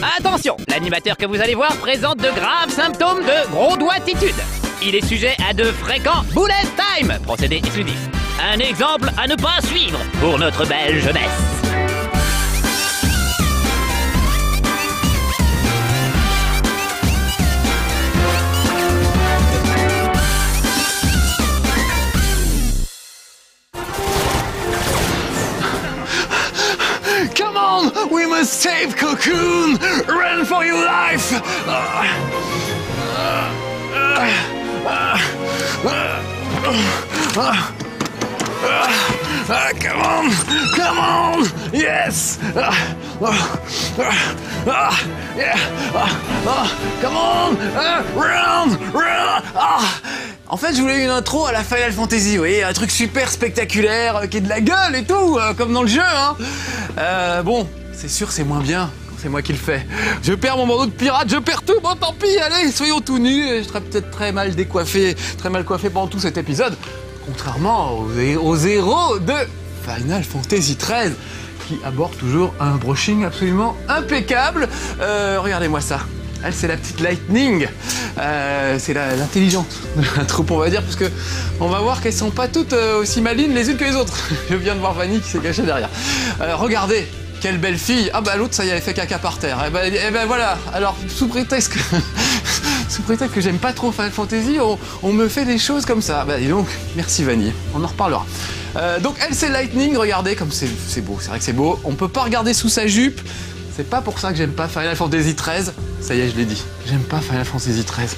Attention, l'animateur que vous allez voir présente de graves symptômes de gros doigtitude. Il est sujet à de fréquents bullet time, procédé exclusif. Un exemple à ne pas suivre pour notre belle jeunesse. Come on, we must save Cocoon! Run for your life! Come on! Come on! Yes! Yeah! Come on! Run! Run! En fait, je voulais une intro à la Final Fantasy, vous voyez, un truc super spectaculaire, qui ait de la gueule et tout, comme dans le jeu, hein. Bon, c'est sûr, c'est moins bien. C'est moi qui le fais. Je perds mon bandeau de pirate, je perds tout, bon tant pis, allez, soyons tout nus. Je serai peut-être très mal décoiffé, très mal coiffé pendant tout cet épisode. Contrairement aux héros de Final Fantasy XIII, qui abordent toujours un brushing absolument impeccable. Regardez-moi ça. Elle, c'est la petite Lightning. C'est l'intelligente de la troupe, on va dire, parce que on va voir qu'elles sont pas toutes aussi malines les unes que les autres. Je viens de voir Vanny qui s'est cachée derrière. Regardez. Quelle belle fille! Ah bah l'autre ça y avait fait caca par terre. Eh ben voilà. Alors sous prétexte que j'aime pas trop Final Fantasy, on me fait des choses comme ça. Bah dis donc, merci Vanille. On en reparlera. Donc elle c'est Lightning. Regardez comme c'est beau. C'est vrai que c'est beau. On peut pas regarder sous sa jupe. C'est pas pour ça que j'aime pas Final Fantasy XIII. Ça y est, je l'ai dit. J'aime pas Final Fantasy XIII.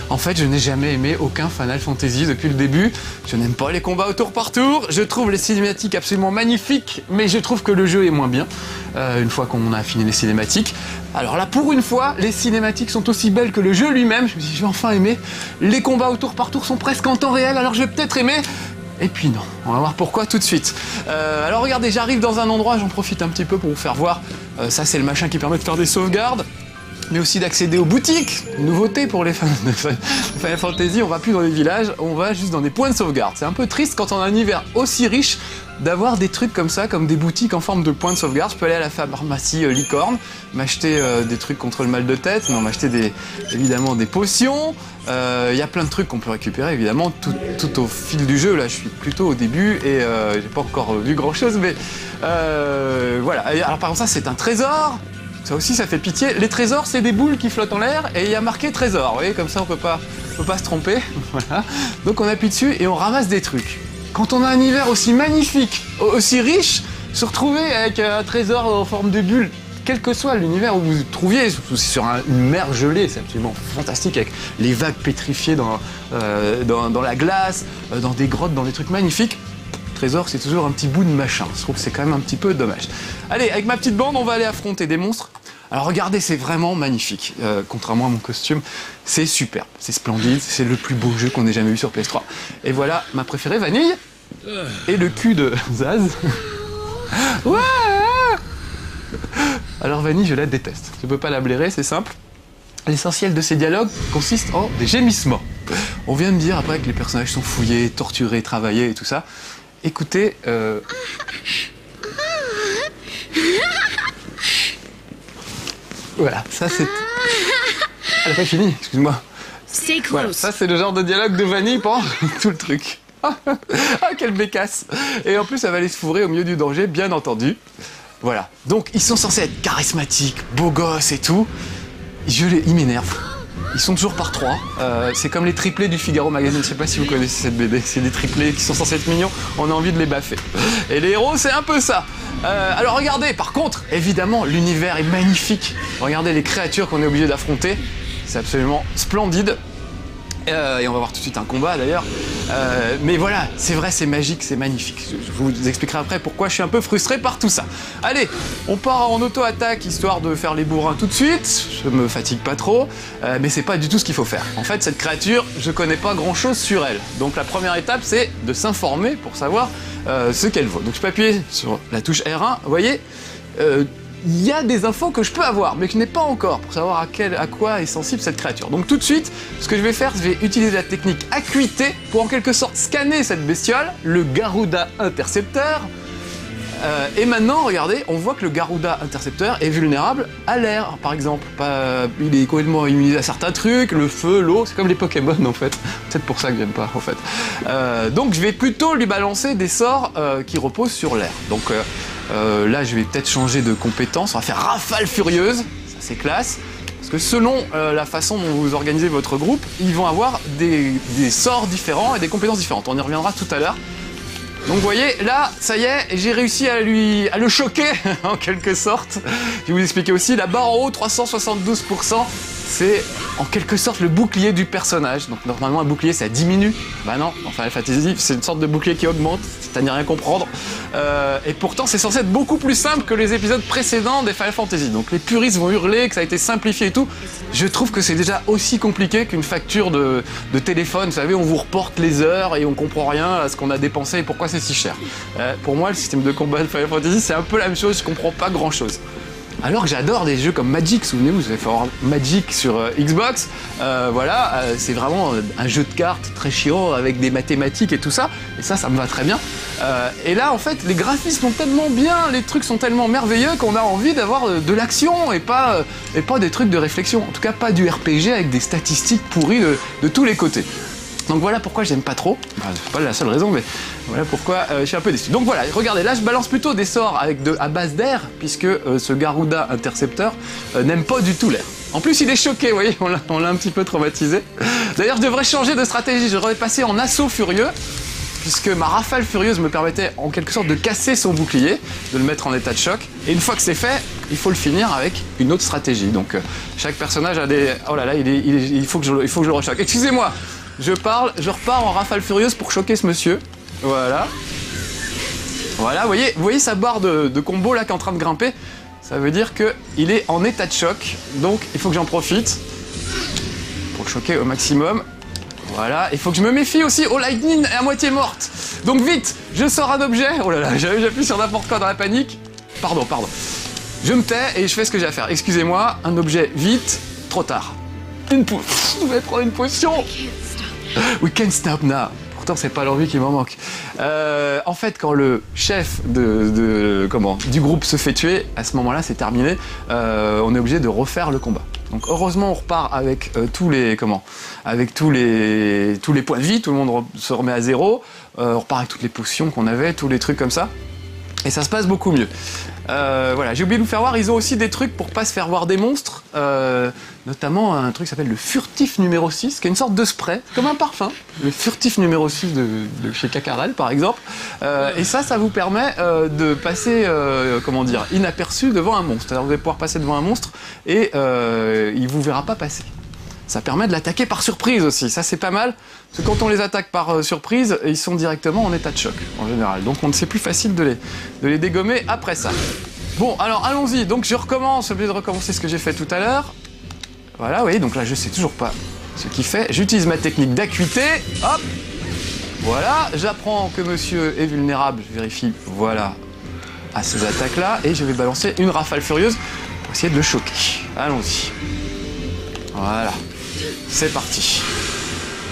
En fait, je n'ai jamais aimé aucun Final Fantasy depuis le début. Je n'aime pas les combats au tour par tour. Je trouve les cinématiques absolument magnifiques, mais je trouve que le jeu est moins bien, une fois qu'on a fini les cinématiques. Alors là, pour une fois, les cinématiques sont aussi belles que le jeu lui-même. Je me suis dit, je vais enfin aimer. Les combats au tour par tour sont presque en temps réel, alors je vais peut-être aimer. Et puis non, on va voir pourquoi tout de suite. Alors regardez, j'arrive dans un endroit, j'en profite un petit peu pour vous faire voir. Ça c'est le machin qui permet de faire des sauvegardes, mais aussi d'accéder aux boutiques. Nouveauté pour les fans de Final Fantasy, on va plus dans les villages, on va juste dans des points de sauvegarde. C'est un peu triste quand on a un univers aussi riche d'avoir des trucs comme ça, comme des boutiques en forme de points de sauvegarde. Je peux aller à la pharmacie Licorne, m'acheter des trucs contre le mal de tête, non, m'acheter évidemment des potions. Il y a plein de trucs qu'on peut récupérer évidemment tout au fil du jeu. Là je suis plutôt au début et j'ai pas encore vu grand chose, mais voilà. Alors par contre ça c'est un trésor. Ça aussi, ça fait pitié. Les trésors, c'est des boules qui flottent en l'air et il y a marqué trésor. Vous voyez, comme ça, on peut pas se tromper. Voilà. Donc, on appuie dessus et on ramasse des trucs. Quand on a un univers aussi magnifique, aussi riche, se retrouver avec un trésor en forme de bulle, quel que soit l'univers où vous vous trouviez, sur une mer gelée, c'est absolument fantastique, avec les vagues pétrifiées dans la glace, dans des grottes, dans des trucs magnifiques. Trésor, c'est toujours un petit bout de machin. Je trouve que c'est quand même un petit peu dommage. Allez, avec ma petite bande, on va aller affronter des monstres. Alors regardez, c'est vraiment magnifique. Contrairement à mon costume, c'est superbe, c'est splendide, c'est le plus beau jeu qu'on ait jamais eu sur PS3. Et voilà, ma préférée, Vanille. Et le cul de Zaz. Ouais. Alors Vanille, je la déteste. Je peux pas la blairer, c'est simple. L'essentiel de ces dialogues consiste en des gémissements. On vient de me dire après que les personnages sont fouillés, torturés, travaillés et tout ça. Écoutez, voilà, ça c'est... Elle a pas fini, excuse-moi. Stay close. Voilà, ça c'est le genre de dialogue de Vanille pendant tout le truc. Ah, quelle bécasse. Et en plus, elle va aller se fourrer au milieu du danger, bien entendu. Voilà, donc ils sont censés être charismatiques, beaux gosses et tout. Ils m'énervent. Ils sont toujours par trois. C'est comme les triplés du Figaro Magazine. Je sais pas si vous connaissez cette BD. C'est des triplés qui sont censés être mignons. On a envie de les baffer. Et les héros, c'est un peu ça. Alors regardez, par contre, évidemment, l'univers est magnifique. Regardez les créatures qu'on est obligé d'affronter. C'est absolument splendide. Et on va voir tout de suite un combat d'ailleurs. Mais voilà, c'est vrai, c'est magique, c'est magnifique. Je vous expliquerai après pourquoi je suis un peu frustré par tout ça. Allez, on part en auto-attaque histoire de faire les bourrins tout de suite. Je me fatigue pas trop, mais c'est pas du tout ce qu'il faut faire. En fait, cette créature, je connais pas grand chose sur elle. Donc la première étape, c'est de s'informer pour savoir ce qu'elle vaut. Donc je peux appuyer sur la touche R1, vous voyez il y a des infos que je peux avoir, mais que je n'ai pas encore, pour savoir à quoi est sensible cette créature. Donc tout de suite, ce que je vais faire, je vais utiliser la technique acuité pour en quelque sorte scanner cette bestiole, le Garuda Interceptor. Et maintenant, regardez, on voit que le Garuda Intercepteur est vulnérable à l'air, par exemple. Il est complètement immunisé à certains trucs, le feu, l'eau, c'est comme les Pokémon en fait. C'est pour ça que j'aime pas en fait. Donc je vais plutôt lui balancer des sorts qui reposent sur l'air. Donc là, je vais peut-être changer de compétence, on va faire Rafale Furieuse, ça c'est classe. Parce que selon la façon dont vous organisez votre groupe, ils vont avoir des sorts différents et des compétences différentes. On y reviendra tout à l'heure. Donc vous voyez, là, ça y est, j'ai réussi à le choquer, en quelque sorte. Je vais vous expliquer aussi, la barre en haut, 372%, c'est en quelque sorte le bouclier du personnage. Donc normalement, un bouclier, ça diminue. Bah non, dans Final Fantasy, c'est une sorte de bouclier qui augmente, c'est à n'y rien comprendre. Et pourtant, c'est censé être beaucoup plus simple que les épisodes précédents des Final Fantasy. Donc les puristes vont hurler que ça a été simplifié et tout. Je trouve que c'est déjà aussi compliqué qu'une facture de téléphone. Vous savez, on vous reporte les heures et on comprend rien à ce qu'on a dépensé et pourquoi c'est si cher. Pour moi, le système de combat de Final Fantasy, c'est un peu la même chose, je comprends pas grand chose. Alors que j'adore des jeux comme Magic, souvenez-vous, vous avez fait Magic sur Xbox, voilà, c'est vraiment un jeu de cartes très chiant avec des mathématiques et tout ça, et ça me va très bien. Et là, en fait, les graphismes sont tellement bien, les trucs sont tellement merveilleux qu'on a envie d'avoir de l'action et pas des trucs de réflexion. En tout cas, pas du RPG avec des statistiques pourries de tous les côtés. Donc voilà pourquoi j'aime pas trop, c'est pas la seule raison, mais voilà pourquoi je suis un peu déçu. Donc voilà, regardez, là je balance plutôt des sorts à base d'air, puisque ce Garuda Intercepteur n'aime pas du tout l'air. En plus il est choqué, vous voyez, on l'a un petit peu traumatisé. D'ailleurs je devrais changer de stratégie, je devrais passer en assaut furieux, puisque ma rafale furieuse me permettait en quelque sorte de casser son bouclier, de le mettre en état de choc, et une fois que c'est fait, il faut le finir avec une autre stratégie. Donc chaque personnage a des... Oh là là, il faut que je le rechoque. Excusez-moi, je repars en rafale furieuse pour choquer ce monsieur. Voilà. Voilà, vous voyez sa barre de combo là qui est en train de grimper. Ça veut dire qu'il est en état de choc. Donc il faut que j'en profite pour le choquer au maximum. Voilà, il faut que je me méfie aussi. Oh, Lightning est à moitié morte. Donc vite, je sors un objet. Oh là là, j'appuie sur n'importe quoi dans la panique. Pardon. Je me tais et je fais ce que j'ai à faire. Excusez-moi, un objet vite, trop tard. Je vais prendre une potion. We can't stop now. Pourtant, c'est pas l'envie qui m'en manque. En fait, quand le chef du groupe se fait tuer, à ce moment-là, c'est terminé. On est obligé de refaire le combat. Donc, heureusement, on repart avec tous les points de vie. Tout le monde se remet à zéro. On repart avec toutes les potions qu'on avait, tous les trucs comme ça. Et ça se passe beaucoup mieux. Voilà, j'ai oublié de vous faire voir, ils ont aussi des trucs pour pas se faire voir des monstres, notamment un truc qui s'appelle le furtif numéro 6, qui est une sorte de spray, comme un parfum, le furtif numéro 6 de chez Cacarel par exemple, et ça vous permet de passer, inaperçu devant un monstre. C'est-à-dire vous allez pouvoir passer devant un monstre et il vous verra pas passer. Ça permet de l'attaquer par surprise aussi, ça c'est pas mal, parce que quand on les attaque par surprise, ils sont directement en état de choc, en général. Donc c'est plus facile de les dégommer après ça. Bon, alors allons-y, donc je recommence, obligé de recommencer ce que j'ai fait tout à l'heure. Voilà, vous voyez, donc là je sais toujours pas ce qu'il fait. J'utilise ma technique d'acuité, hop, voilà, j'apprends que monsieur est vulnérable, je vérifie, voilà, à ces attaques-là, et je vais balancer une rafale furieuse pour essayer de le choquer. Allons-y. Voilà. C'est parti.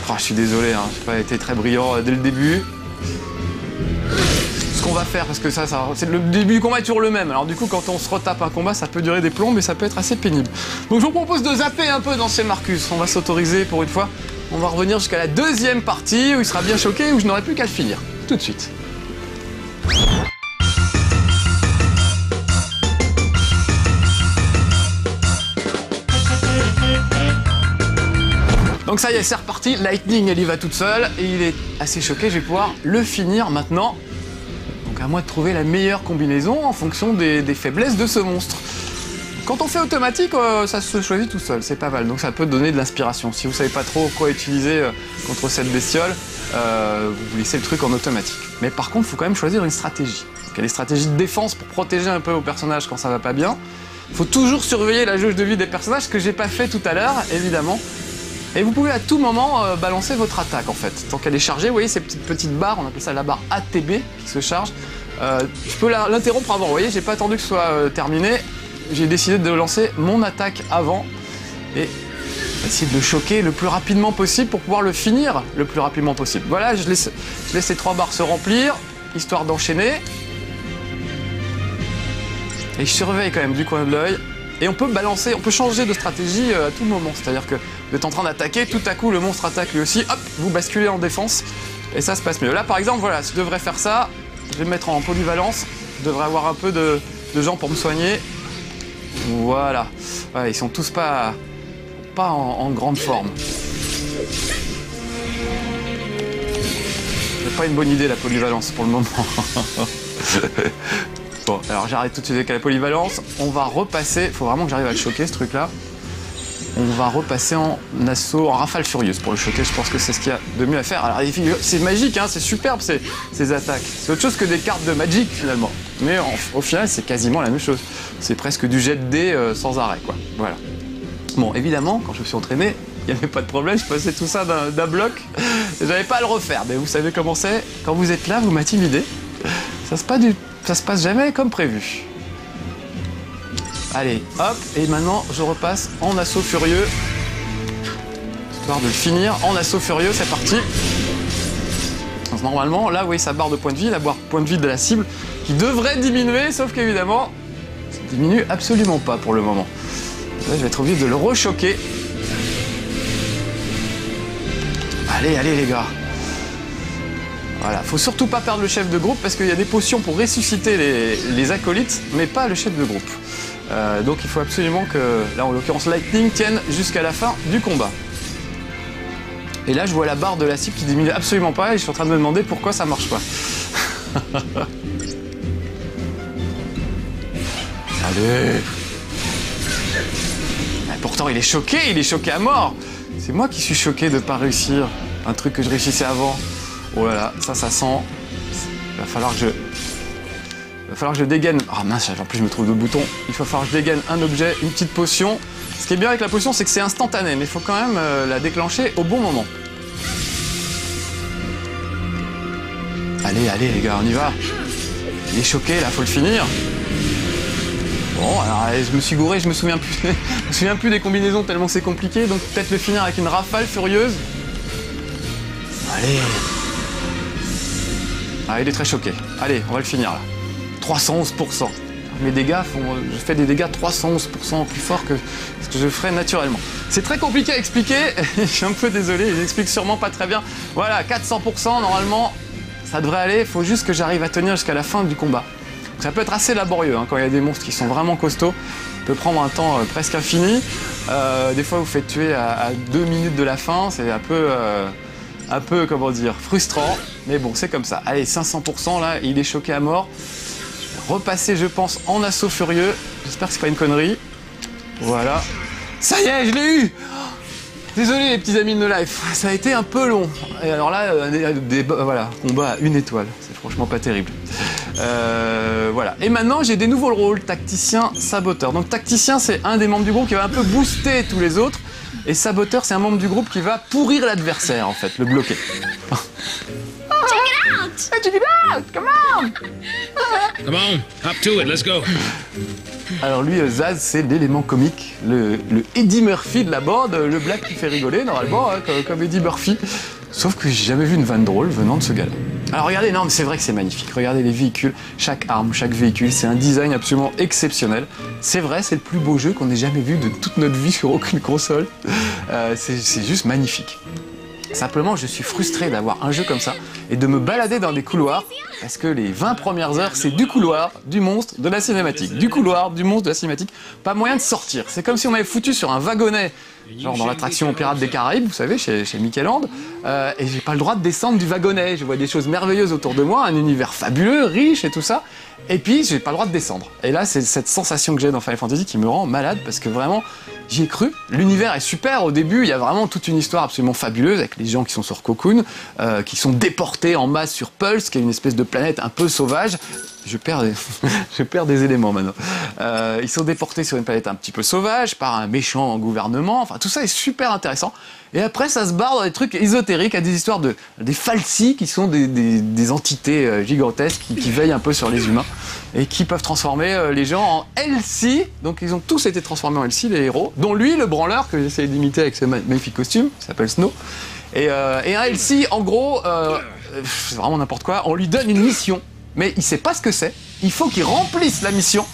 Oh, je suis désolé, hein, j'ai pas été très brillant dès le début. Ce qu'on va faire, parce que c'est le début du combat est toujours le même. Alors du coup, quand on se retape un combat, ça peut durer des plombs, mais ça peut être assez pénible. Donc je vous propose de zapper un peu dans ces Marcus. On va s'autoriser pour une fois. On va revenir jusqu'à la deuxième partie où il sera bien choqué, où je n'aurai plus qu'à le finir. Tout de suite. Donc ça y est, c'est reparti, Lightning elle y va toute seule et il est assez choqué, je vais pouvoir le finir maintenant. Donc à moi de trouver la meilleure combinaison en fonction des faiblesses de ce monstre. Quand on fait automatique, ça se choisit tout seul, c'est pas mal, donc ça peut donner de l'inspiration. Si vous savez pas trop quoi utiliser contre cette bestiole, vous laissez le truc en automatique. Mais par contre, il faut quand même choisir une stratégie. Il y a des stratégies de défense pour protéger un peu vos personnages quand ça va pas bien. Il faut toujours surveiller la jauge de vie des personnages, ce que j'ai pas fait tout à l'heure, évidemment. Et vous pouvez à tout moment balancer votre attaque en fait. Tant qu'elle est chargée, vous voyez ces petites barres, on appelle ça la barre ATB qui se charge. Je peux l'interrompre avant, vous voyez, j'ai pas attendu que ce soit terminé. J'ai décidé de lancer mon attaque avant et essayer de le choquer le plus rapidement possible pour pouvoir le finir le plus rapidement possible. Voilà, je laisse les 3 barres se remplir, histoire d'enchaîner. Et je surveille quand même du coin de l'œil. Et on peut balancer, on peut changer de stratégie à tout moment. C'est-à-dire que vous êtes en train d'attaquer, tout à coup le monstre attaque lui aussi, hop, vous basculez en défense. Et ça se passe mieux. Là par exemple, voilà, je devrais faire ça. Je vais me mettre en polyvalence. Je devrais avoir un peu de gens pour me soigner. Voilà. Ouais, ils sont tous pas en grande forme. C'est pas une bonne idée la polyvalence pour le moment. Bon, alors j'arrête tout de suite avec la polyvalence. On va repasser, faut vraiment que j'arrive à le choquer ce truc-là. On va repasser en assaut, en rafale furieuse pour le choquer. Je pense que c'est ce qu'il y a de mieux à faire. Alors c'est magique, hein, c'est superbe ces attaques. C'est autre chose que des cartes de Magic finalement. Mais au final, c'est quasiment la même chose. C'est presque du jet de dés sans arrêt, quoi. Voilà. Bon, évidemment, quand je me suis entraîné, il n'y avait pas de problème, je passais tout ça d'un bloc. J'avais pas à le refaire, mais vous savez comment c'est. Quand vous êtes là, vous m'intimidez. Ça se passe jamais comme prévu. Allez, hop, et maintenant je repasse en assaut furieux. Histoire de le finir en assaut furieux, c'est parti. Donc, normalement, là, vous voyez sa barre de point de vie, la barre de point de vie de la cible, qui devrait diminuer, sauf qu'évidemment, ça ne diminue absolument pas pour le moment. Là, je vais être obligé de le rechoquer. Allez, allez les gars. Voilà, faut surtout pas perdre le chef de groupe parce qu'il y a des potions pour ressusciter les acolytes, mais pas le chef de groupe. Donc il faut absolument que, là en l'occurrence Lightning, tienne jusqu'à la fin du combat. Et là je vois la barre de la cible qui diminue absolument pas et je suis en train de me demander pourquoi ça marche pas. Allez. Et pourtant il est choqué à mort. C'est moi qui suis choqué de pas réussir un truc que je réussissais avant. Oh là là, ça sent. Il va falloir que je dégaine. Ah mince, en plus je me trouve de bouton. Il va falloir que je dégaine un objet, une petite potion. Ce qui est bien avec la potion, c'est que c'est instantané, mais il faut quand même la déclencher au bon moment. Allez, allez les gars, on y va. Il est choqué là, faut le finir. Bon, alors je me suis gouré, je me souviens plus des combinaisons tellement c'est compliqué, donc peut-être le finir avec une rafale furieuse. Allez. Ah, il est très choqué. Allez, on va le finir là. 311%. Mes dégâts je fais des dégâts 311% plus forts que ce que je ferais naturellement. C'est très compliqué à expliquer, je suis un peu désolé, je l'explique sûrement pas très bien. Voilà, 400%, normalement, ça devrait aller, il faut juste que j'arrive à tenir jusqu'à la fin du combat. Ça peut être assez laborieux, hein, quand il y a des monstres qui sont vraiment costauds. Ça peut prendre un temps presque infini. Des fois, vous faites tuer à 2 minutes de la fin, c'est un peu, comment dire, frustrant. Mais bon, c'est comme ça. Allez, 500% là, il est choqué à mort. Repasser, je pense, en assaut furieux. J'espère que c'est pas une connerie. Voilà. Ça y est, je l'ai eu! Désolé les petits amis de No Life, ça a été un peu long. Et alors là, voilà, combat à 1 étoile. C'est franchement pas terrible. Voilà. Et maintenant, j'ai des nouveaux rôles, tacticien, saboteur. Donc tacticien, c'est un des membres du groupe qui va un peu booster tous les autres. Et saboteur, c'est un membre du groupe qui va pourrir l'adversaire, en fait, le bloquer. Check it out! Come on! Come on, up to it, let's go. Alors lui, Zaz, c'est l'élément comique, le Eddie Murphy de la bande, le black qui fait rigoler, normalement, hein, comme Eddie Murphy. Sauf que j'ai jamais vu une vanne drôle venant de ce gars-là. Alors regardez, non mais c'est vrai que c'est magnifique. Regardez les véhicules, chaque arme, chaque véhicule, c'est un design absolument exceptionnel. C'est vrai, c'est le plus beau jeu qu'on ait jamais vu de toute notre vie sur aucune console. C'est juste magnifique. Simplement, je suis frustré d'avoir un jeu comme ça et de me balader dans des couloirs parce que les 20 premières heures, c'est du couloir, du monstre, de la cinématique. Du couloir, du monstre, de la cinématique. Pas moyen de sortir. C'est comme si on m'avait foutu sur un wagonnet, genre dans l'attraction Pirates des Caraïbes, vous savez, chez Mickey Land, et j'ai pas le droit de descendre du wagonnet. Je vois des choses merveilleuses autour de moi, un univers fabuleux, riche et tout ça, et puis j'ai pas le droit de descendre. Et là, c'est cette sensation que j'ai dans Final Fantasy qui me rend malade parce que vraiment, j'y ai cru. L'univers est super. Au début, il y a vraiment toute une histoire absolument fabuleuse avec les gens qui sont sur Cocoon, qui sont déportés en masse sur Pulse, qui est une espèce de planète un peu sauvage. Je perds des éléments maintenant. Ils sont déportés sur une planète un petit peu sauvage par un méchant gouvernement. Enfin, tout ça est super intéressant. Et après, ça se barre dans des trucs ésotériques, à des histoires des falsis qui sont des entités gigantesques qui veillent un peu sur les humains et qui peuvent transformer les gens en Elsie. Donc, ils ont tous été transformés en Elsie, les héros, dont lui, le branleur, que j'essaie d'imiter avec ce magnifique costume, qui s'appelle Snow. Et un Elsie, en gros, c'est vraiment n'importe quoi, on lui donne une mission. Mais il sait pas ce que c'est. Il faut qu'il remplisse la mission.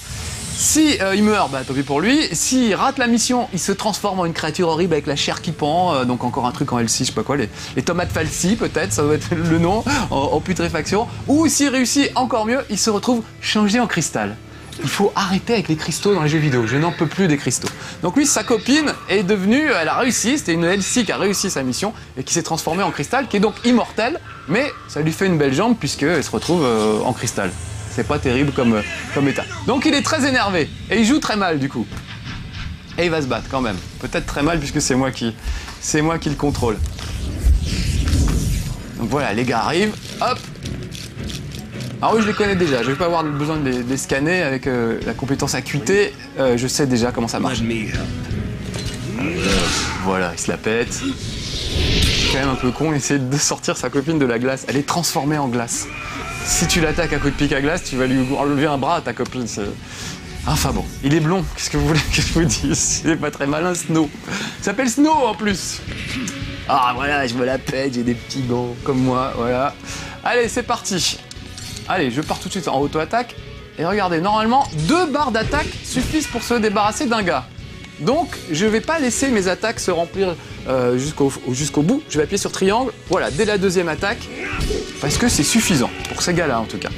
Si il meurt, bah tant pis pour lui. S'il rate la mission, il se transforme en une créature horrible avec la chair qui pend. Donc encore un truc en L6, je sais pas quoi, les tomates falsies peut-être, ça doit être le nom, en putréfaction. Ou s'il réussit encore mieux, il se retrouve changé en cristal. Il faut arrêter avec les cristaux dans les jeux vidéo, je n'en peux plus des cristaux. Donc lui, sa copine est devenue, elle a réussi, c'était une L6 qui a réussi sa mission et qui s'est transformée en cristal, qui est donc immortelle, mais ça lui fait une belle jambe puisqu'elle se retrouve en cristal. C'est pas terrible comme état. Donc il est très énervé et il joue très mal du coup. Et il va se battre quand même. Peut-être très mal puisque c'est moi qui le contrôle. Donc voilà, les gars arrivent, hop. Ah oui, je les connais déjà, je vais pas avoir besoin de les scanner avec la compétence acuité, je sais déjà comment ça marche. Voilà, il se la pète. C'est quand même un peu con, essayer de sortir sa copine de la glace. Elle est transformée en glace. Si tu l'attaques à coup de pic à glace, tu vas lui enlever un bras à ta copine. Enfin bon, il est blond, qu'est-ce que vous voulez que je vous dise? Il est pas très malin, Snow. Il s'appelle Snow en plus. Ah voilà, je me la pète, j'ai des petits gants comme moi, voilà. Allez, c'est parti. Allez, je pars tout de suite en auto-attaque. Et regardez, normalement, 2 barres d'attaque suffisent pour se débarrasser d'un gars. Donc, je vais pas laisser mes attaques se remplir jusqu'au bout. Je vais appuyer sur triangle, voilà, dès la 2e attaque. Parce que c'est suffisant, pour ces gars-là en tout cas.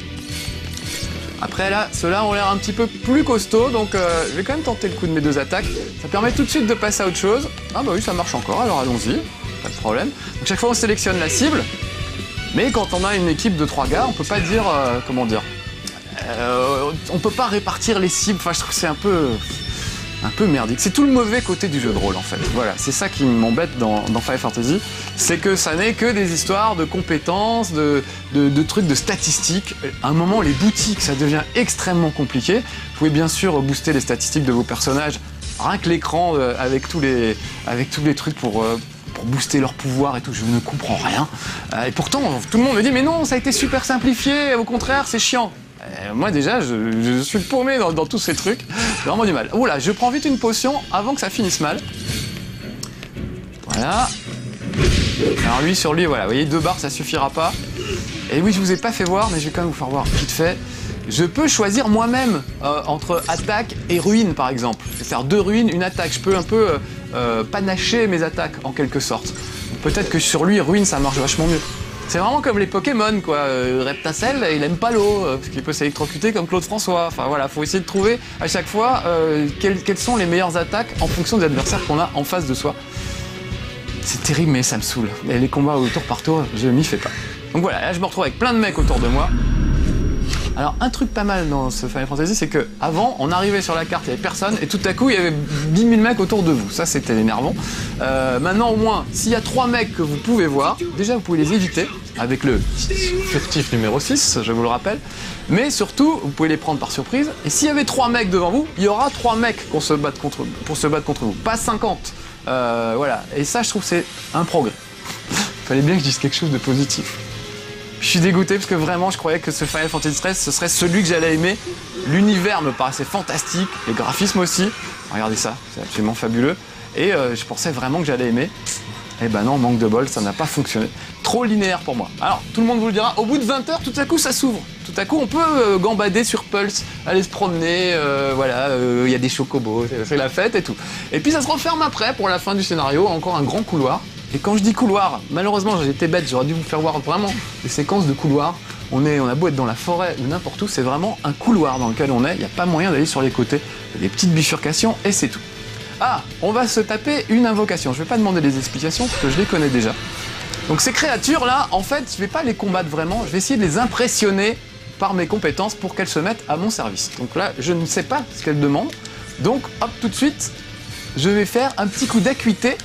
Après là, ceux-là ont l'air un petit peu plus costauds, donc je vais quand même tenter le coup de mes 2 attaques. Ça permet tout de suite de passer à autre chose. Ah bah oui, ça marche encore, alors allons-y, pas de problème. Donc chaque fois on sélectionne la cible. Mais quand on a une équipe de 3 gars, on peut pas dire, comment dire, on peut pas répartir les cibles, enfin je trouve que c'est un peu merdique. C'est tout le mauvais côté du jeu de rôle en fait. Voilà, c'est ça qui m'embête dans Final Fantasy, c'est que ça n'est que des histoires de compétences, de trucs, de statistiques. À un moment, les boutiques, ça devient extrêmement compliqué. Vous pouvez bien sûr booster les statistiques de vos personnages, rien que l'écran avec tous les trucs pour booster leur pouvoir et tout, je ne comprends rien. Et pourtant, tout le monde me dit, mais non, ça a été super simplifié, au contraire, c'est chiant. Moi déjà, je suis paumé dans tous ces trucs, j'ai vraiment du mal. Oula, je prends vite une potion avant que ça finisse mal. Voilà. Alors lui, sur lui, voilà, vous voyez, 2 barres, ça suffira pas. Et oui, je vous ai pas fait voir, mais je vais quand même vous faire voir vite fait. Je peux choisir moi-même entre attaque et ruine, par exemple. Je vais faire 2 ruines, une attaque. Je peux un peu panacher mes attaques, en quelque sorte. Peut-être que sur lui, ruine, ça marche vachement mieux. C'est vraiment comme les Pokémon, quoi. Reptacel, il aime pas l'eau, parce qu'il peut s'électrocuter comme Claude François. Enfin voilà, faut essayer de trouver à chaque fois quelles sont les meilleures attaques en fonction des adversaires qu'on a en face de soi. C'est terrible, mais ça me saoule. Et les combats au tour par tour, je m'y fais pas. Donc voilà, là je me retrouve avec plein de mecs autour de moi. Alors un truc pas mal dans ce Final Fantasy, c'est que avant on arrivait sur la carte, il n'y avait personne, et tout à coup il y avait 10 000 mecs autour de vous. Ça c'était énervant. Maintenant au moins, s'il y a 3 mecs que vous pouvez voir, déjà vous pouvez les éviter avec le furtif numéro 6, je vous le rappelle. Mais surtout, vous pouvez les prendre par surprise. Et s'il y avait 3 mecs devant vous, il y aura 3 mecs pour se battre contre vous, pas 50. Voilà. Et ça je trouve c'est un progrès. Fallait bien que je dise quelque chose de positif. Je suis dégoûté parce que vraiment je croyais que ce Final Fantasy XIII ce serait celui que j'allais aimer. L'univers me paraissait fantastique, les graphismes aussi. Regardez ça, c'est absolument fabuleux. Et je pensais vraiment que j'allais aimer. Et ben non, manque de bol, ça n'a pas fonctionné. Trop linéaire pour moi. Alors tout le monde vous le dira, au bout de 20 heures, tout à coup ça s'ouvre. Tout à coup on peut gambader sur Pulse, aller se promener, voilà, y a des chocobos, c'est la fête et tout. Et puis ça se referme après pour la fin du scénario, encore un grand couloir. Et quand je dis couloir, malheureusement j'ai été bête, j'aurais dû vous faire voir vraiment des séquences de couloirs. On a beau être dans la forêt ou n'importe où, c'est vraiment un couloir dans lequel on est, il n'y a pas moyen d'aller sur les côtés. Il y a des petites bifurcations et c'est tout. Ah, on va se taper une invocation. Je vais pas demander des explications parce que je les connais déjà. Donc ces créatures là, en fait, je vais pas les combattre vraiment, je vais essayer de les impressionner par mes compétences pour qu'elles se mettent à mon service. Donc là, je ne sais pas ce qu'elles demandent. Donc hop, tout de suite, je vais faire un petit coup d'acuité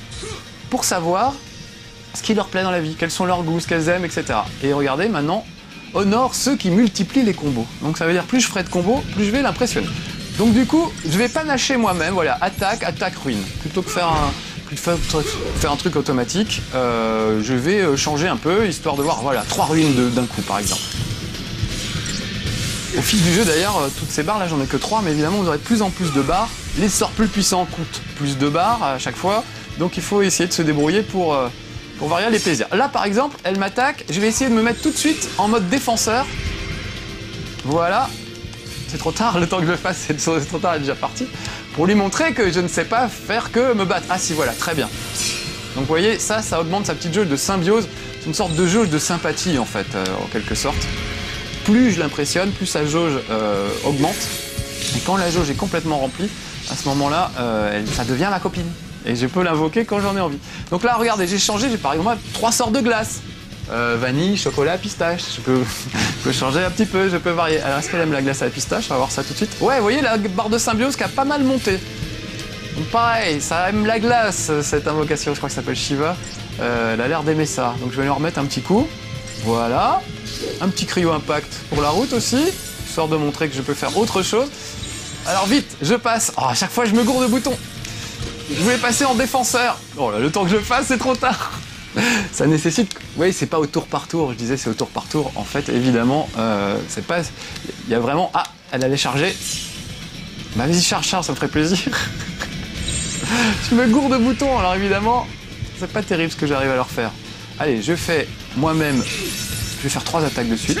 pour savoir ce qui leur plaît dans la vie, quels sont leurs goûts, ce qu'elles aiment, etc. Et regardez, maintenant, honore ceux qui multiplient les combos. Donc ça veut dire plus je ferai de combos, plus je vais l'impressionner. Donc du coup, je vais panacher moi-même, voilà, attaque, ruine. Plutôt que faire un truc automatique, je vais changer un peu, histoire de voir, voilà, 3 ruines d'un coup, par exemple. Au fil du jeu, d'ailleurs, toutes ces barres, là, j'en ai que 3, mais évidemment, vous aurez de plus en plus de barres. Les sorts plus puissants coûtent plus de barres à chaque fois, donc il faut essayer de se débrouiller pour varier les plaisirs. Là, par exemple, elle m'attaque, je vais essayer de me mettre tout de suite en mode défenseur. Voilà. c'est trop tard, le temps que je le fasse, c'est trop tard, elle est déjà partie. Pour lui montrer que je ne sais pas faire que me battre. Ah si, voilà, très bien. Donc vous voyez, ça augmente sa petite jauge de symbiose. C'est une sorte de jauge de sympathie en fait, en quelque sorte. Plus je l'impressionne, plus sa jauge augmente. Et quand la jauge est complètement remplie, à ce moment-là, ça devient ma copine. Et je peux l'invoquer quand j'en ai envie. Donc là, regardez, j'ai changé, j'ai par exemple 3 sortes de glace. Vanille, chocolat, pistache. Je peux changer un petit peu, je peux varier. Alors, est-ce qu'elle aime la glace à la pistache? On va voir ça tout de suite. Ouais, vous voyez la barre de symbiose qui a pas mal monté. Donc pareil, ça aime la glace, cette invocation. Je crois que ça s'appelle Shiva. Elle a l'air d'aimer ça. Donc je vais lui en remettre un petit coup. Voilà. Un petit cryo impact pour la route aussi. Histoire de montrer que je peux faire autre chose. Alors vite, je passe. Oh, à chaque fois, je me gourde de boutons. Je voulais passer en défenseur. Oh là, le temps que je fasse, c'est trop tard. Ça nécessite... Oui, c'est pas au tour par tour. Je disais c'est au tour par tour. En fait, évidemment, c'est pas... Il y a vraiment... Ah, elle allait charger. Bah vas-y, charge, ça me ferait plaisir. Je me gourde de boutons. Alors évidemment, c'est pas terrible ce que j'arrive à leur faire. Allez, je fais moi-même... Je vais faire 3 attaques de suite.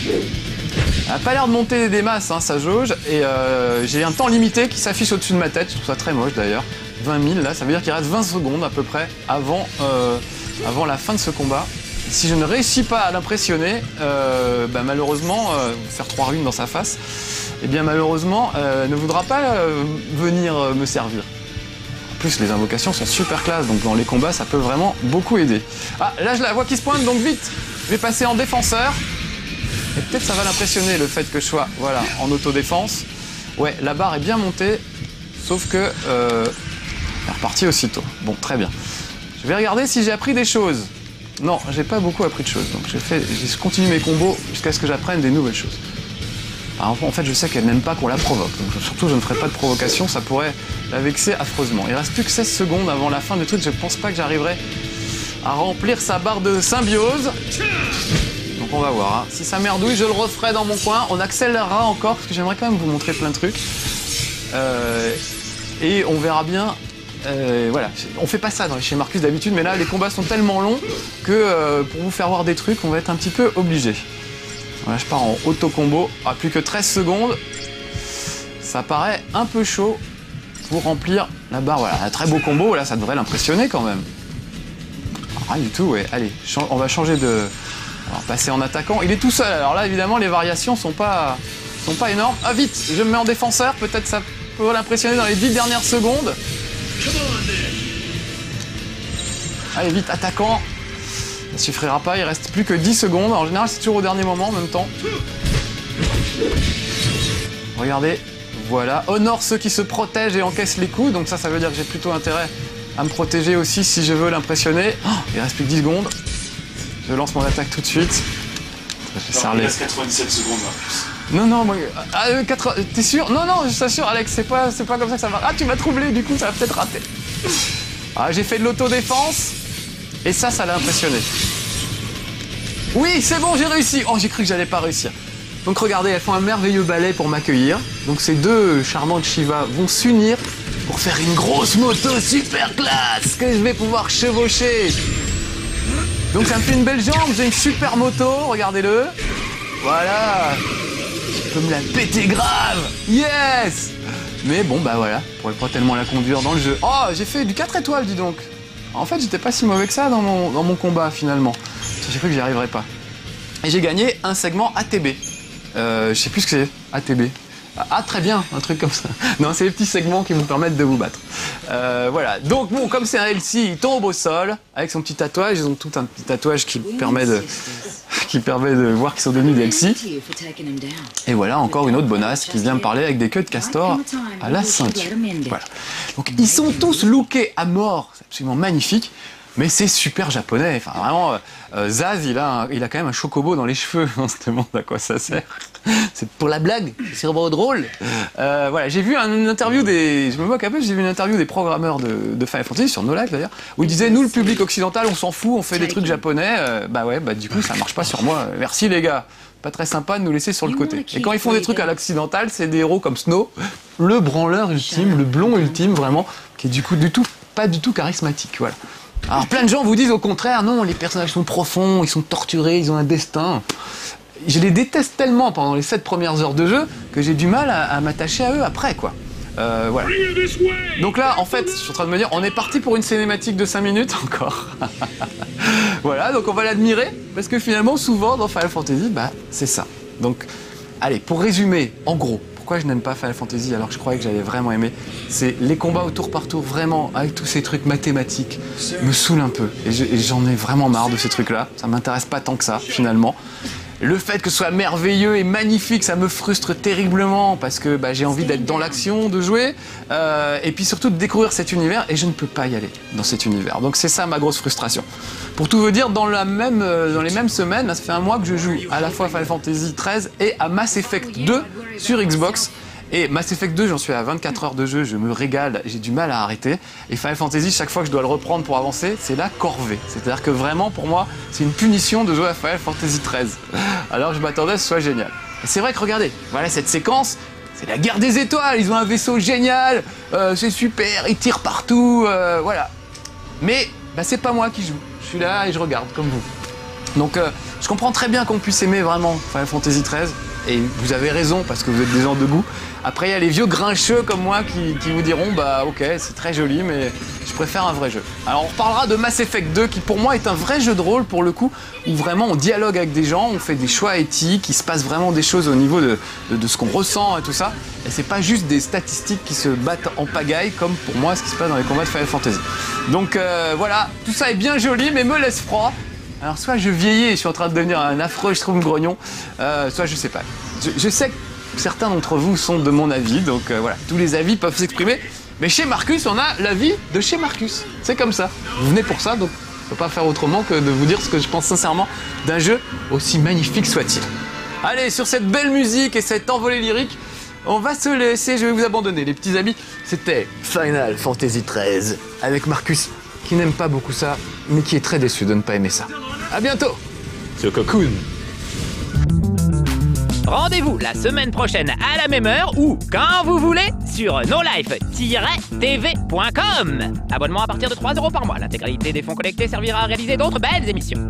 Elle n'a pas l'air de monter des masses, hein, sa jauge. Et j'ai un temps limité qui s'affiche au-dessus de ma tête. Je trouve ça très moche d'ailleurs. 20 000, là, ça veut dire qu'il reste 20 secondes à peu près avant la fin de ce combat. Si je ne réussis pas à l'impressionner, malheureusement, faire 3 runes dans sa face, eh bien malheureusement, ne voudra pas venir me servir. En plus, les invocations sont super classe, donc dans les combats, ça peut vraiment beaucoup aider. Ah, là, je la vois qui se pointe, donc vite, je vais passer en défenseur. Et peut-être ça va l'impressionner, le fait que je sois voilà, en autodéfense. Ouais, la barre est bien montée, sauf que... elle est repartie aussitôt. Bon, très bien. Je vais regarder si j'ai appris des choses. Non, j'ai pas beaucoup appris de choses, donc je continue mes combos jusqu'à ce que j'apprenne des nouvelles choses. Alors, en fait, je sais qu'elle n'aime pas qu'on la provoque, donc surtout je ne ferai pas de provocation, ça pourrait la vexer affreusement. Il reste plus que 16 secondes avant la fin du truc, je pense pas que j'arriverai à remplir sa barre de symbiose. Donc on va voir, hein. Si ça merdouille, je le referai dans mon coin, on accélérera encore, parce que j'aimerais quand même vous montrer plein de trucs. Et on verra bien... voilà, on fait pas ça chez Marcus d'habitude, mais là les combats sont tellement longs que pour vous faire voir des trucs, on va être un petit peu obligé. Voilà, je pars en auto-combo. Ah, plus que 13 secondes. Ça paraît un peu chaud pour remplir la barre. Voilà, un très beau combo, là ça devrait l'impressionner quand même. Rien du tout, ouais. Allez, on va changer de... On va passer en attaquant. Il est tout seul, alors là évidemment les variations sont pas énormes. Ah vite, je me mets en défenseur, peut-être ça peut l'impressionner dans les 10 dernières secondes. Allez vite, attaquant. Ça suffira pas, il reste plus que 10 secondes. En général, c'est toujours au dernier moment en même temps. Regardez, voilà. Honore ceux qui se protègent et encaissent les coups. Donc ça veut dire que j'ai plutôt intérêt à me protéger aussi si je veux l'impressionner. Oh, il reste plus que 10 secondes. Je lance mon attaque tout de suite. Il reste 97 secondes, Marcus. Non, moi... T'es sûr? Non, je t'assure, Alex, c'est pas comme ça que ça marche. Ah, tu m'as troublé, du coup, ça va peut-être rater. Ah, j'ai fait de l'autodéfense. Et ça l'a impressionné. Oui, c'est bon, j'ai réussi. Oh, j'ai cru que j'allais pas réussir. Donc regardez, elles font un merveilleux ballet pour m'accueillir. Donc ces deux charmantes Shiva vont s'unir pour faire une grosse moto super classe que je vais pouvoir chevaucher. Donc ça me fait une belle jambe, j'ai une super moto, regardez-le. Voilà. Je peux me la péter grave. Yes. Mais bon, bah voilà, je pourrais pas tellement la conduire dans le jeu. Oh, j'ai fait du 4 étoiles, dis donc. En fait, j'étais pas si mauvais que ça dans mon combat, finalement. J'ai cru que j'y arriverais pas. Et j'ai gagné un segment ATB. Je sais plus ce que c'est, ATB. Ah, très bien, un truc comme ça. Non, c'est les petits segments qui vous permettent de vous battre. Voilà. Donc, bon, comme c'est un LC, il tombe au sol avec son petit tatouage. Ils ont tout un petit tatouage qui permet de voir qu'ils sont devenus des LC. Et voilà, encore une autre bonasse qui vient me parler avec des queues de castor à la ceinture. Voilà. Donc, ils sont tous lookés à mort. C'est absolument magnifique. Mais c'est super japonais. Enfin, vraiment, Zaz, il a quand même un chocobo dans les cheveux. On se demande à quoi ça sert. C'est pour la blague. C'est vraiment drôle. Voilà, j'ai vu une interview je me moque un peu, j'ai vu une interview des programmeurs de Final Fantasy, sur No Life d'ailleurs, où ils disaient, nous, le public occidental, on s'en fout, on fait des trucs japonais. Du coup, ça marche pas sur moi. Merci les gars. Pas très sympa de nous laisser sur le côté. Et quand ils font des trucs à l'occidental, c'est des héros comme Snow, le branleur ultime, le blond ultime, vraiment, qui est du coup pas du tout charismatique. Voilà. Alors plein de gens vous disent au contraire, non, les personnages sont profonds, ils sont torturés, ils ont un destin. je les déteste tellement pendant les 7 premières heures de jeu que j'ai du mal à m'attacher à eux après, quoi. Voilà. Donc là, en fait, je suis en train de me dire, on est parti pour une cinématique de 5 minutes encore. Voilà, donc on va l'admirer, parce que finalement, souvent dans Final Fantasy, bah, c'est ça. Donc, allez, pour résumer, en gros, pourquoi je n'aime pas Final Fantasy alors que je croyais que j'allais vraiment aimer, c'est les combats au tour par tour, vraiment, avec tous ces trucs mathématiques, me saoulent un peu. Et j'en ai vraiment marre de ces trucs-là, ça m'intéresse pas tant que ça, finalement. Le fait que ce soit merveilleux et magnifique, ça me frustre terriblement parce que bah, j'ai envie d'être dans l'action, de jouer, et puis surtout de découvrir cet univers, et je ne peux pas y aller dans cet univers. Donc c'est ça ma grosse frustration. Pour tout vous dire, dans les mêmes semaines, ça fait un mois que je joue à la fois Final Fantasy XIII et à Mass Effect 2 sur Xbox. Et Mass Effect 2, j'en suis à 24 heures de jeu, je me régale, j'ai du mal à arrêter. Et Final Fantasy, chaque fois que je dois le reprendre pour avancer, c'est la corvée. C'est-à-dire que vraiment, pour moi, c'est une punition de jouer à Final Fantasy XIII. Alors je m'attendais à ce que ce soit génial. Et c'est vrai que regardez, voilà cette séquence, c'est la guerre des étoiles, ils ont un vaisseau génial, c'est super, ils tirent partout, voilà. Mais bah, c'est pas moi qui joue, je suis là et je regarde, comme vous. Donc je comprends très bien qu'on puisse aimer vraiment Final Fantasy XIII. Et vous avez raison, parce que vous êtes des gens de goût. Après, il y a les vieux grincheux comme moi qui vous diront « Bah ok, c'est très joli, mais je préfère un vrai jeu ». Alors on reparlera de Mass Effect 2, qui pour moi est un vrai jeu de rôle, pour le coup, où vraiment on dialogue avec des gens, on fait des choix éthiques, il se passe vraiment des choses au niveau de ce qu'on ressent et tout ça. Et c'est pas juste des statistiques qui se battent en pagaille, comme pour moi ce qui se passe dans les combats de Final Fantasy. Donc voilà, tout ça est bien joli, mais me laisse froid. Alors soit je vieillis et je suis en train de devenir un affreux grognon, soit je sais pas. Je sais que certains d'entre vous sont de mon avis, donc voilà, tous les avis peuvent s'exprimer. Mais chez Marcus, on a l'avis de chez Marcus. C'est comme ça. Vous venez pour ça, donc je peux pas faire autrement que de vous dire ce que je pense sincèrement d'un jeu aussi magnifique soit-il. Allez, sur cette belle musique et cette envolée lyrique, on va se laisser, je vais vous abandonner les petits amis. C'était Final Fantasy XIII avec Marcus, qui n'aime pas beaucoup ça, mais qui est très déçu de ne pas aimer ça. À bientôt sur Cocoon. Rendez-vous la semaine prochaine à la même heure ou quand vous voulez sur nolife-tv.com. Abonnement à partir de 3 € par mois. L'intégralité des fonds collectés servira à réaliser d'autres belles émissions.